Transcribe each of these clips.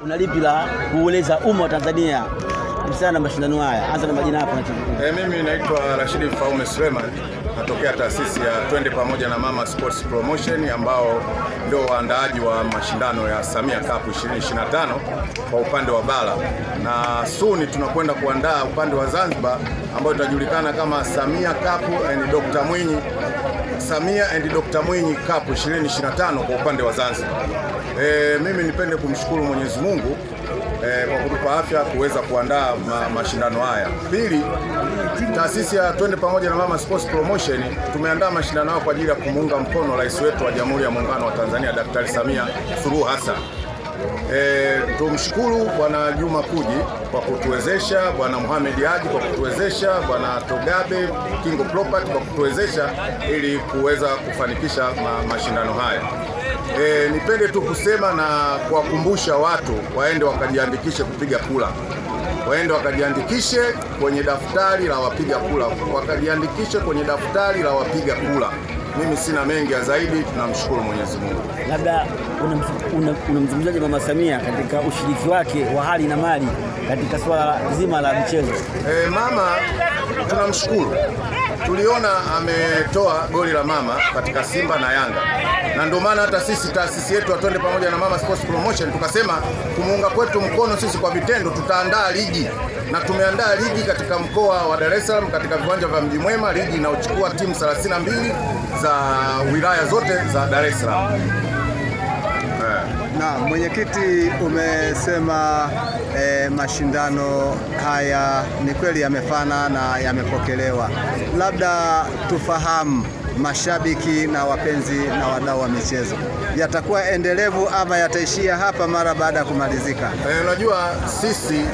una lipi la kueleza umma wa Tanzania kuhusiana na mashindano haya? Anza na majina hapo. Mimi naitwa Rashid Mfaume Suleiman, natokea taasisi ya Twende Pamoja na Mama Sports Promotion, ambao ndio waandaaji wa mashindano ya Samia Cup 2025 kwa upande wa bara, na soon tunakwenda kuandaa upande wa Zanzibar ambao itajulikana kama Samia Cup and Dr. Mwinyi Samia and Dr. Mwinyi Cup 2025 kwa upande wa Zanzibar. Mimi nipende kumshukuru Mwenyezi Mungu kwa kutupa afya kuweza kuandaa mashindano haya. Pili, taasisi ya Twende Pamoja na Mama Sports Promotion tumeandaa mashindano haya kwa ajili ya kumuunga mkono rais wetu wa Jamhuri ya Muungano wa Tanzania Daktari Samia Suluhu Hassan. Tumshukuru Bwana Juma Kuji kwa kutuwezesha, Bwana Mohamed Haji kwa kutuwezesha, Bwana Togabe Kingo Property kwa kutuwezesha ili kuweza kufanikisha mashindano haya. Nipende tu kusema na kuwakumbusha watu waende wakajiandikishe kupiga kura. Waende wakajiandikishe kwenye daftari la wapiga kura. Wakajiandikishe kwenye daftari la wapiga kura. Mimi sina mengi ya zaidi, tunamshukuru Mwenyezi Mungu. Labda unamzungumzaje Mama Samia katika ushiriki wake wa hali na mali katika swala zima la michezo? Mama tunamshukuru. Tuliona ametoa goli la mama katika Simba na Yanga, na ndio maana hata sisi taasisi yetu Twende Pamoja na Mama Sports Promotion tukasema kumuunga kwetu mkono sisi kwa vitendo, tutaandaa ligi, na tumeandaa ligi katika mkoa wa Dar es Salaam katika viwanja vya Mji Mwema, ligi inayochukua timu 32 za wilaya zote za Dar es Salaam. Na mwenyekiti, umesema mashindano haya ni kweli yamefana na yamepokelewa. Labda tufahamu mashabiki na wapenzi na wadau wa michezo, yatakuwa endelevu ama yataishia hapa mara baada ya kumalizika? Unajua sisi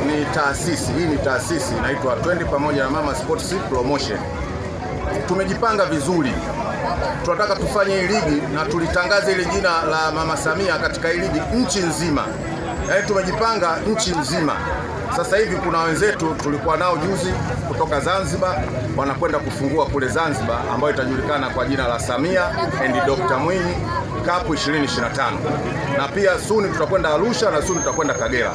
ni taasisi, hii ni taasisi inaitwa Twende Pamoja na Mama Sports Promotion. Tumejipanga vizuri. Tunataka tufanye hii ligi na tulitangaze ile jina la Mama Samia katika hii ligi nchi nzima. Yaani tumejipanga nchi nzima. Sasa hivi kuna wenzetu tulikuwa nao juzi kutoka Zanzibar, wanakwenda kufungua kule Zanzibar, ambayo itajulikana kwa jina la Samia and Dr. Mwinyi Cup 2025. Na pia soon tutakwenda Arusha na soon tutakwenda Kagera.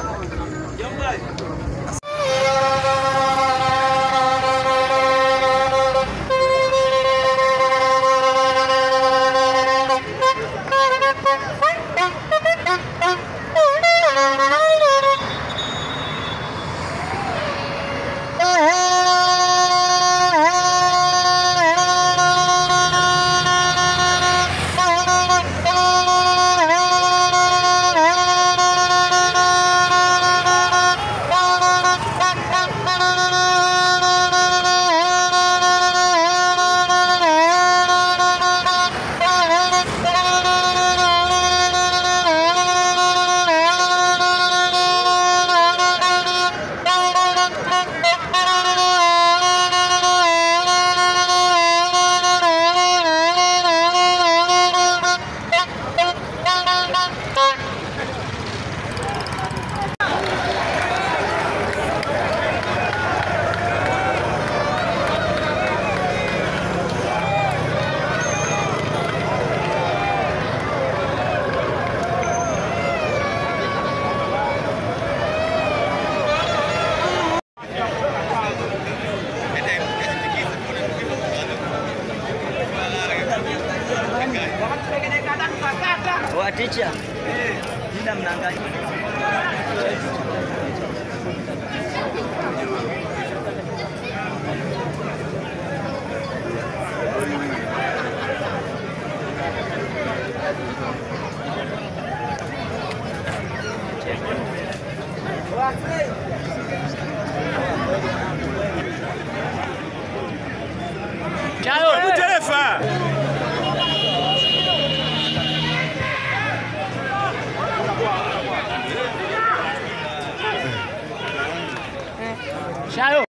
Teacher, nina mnangaji. Ciao, Mutelefa. Ciao.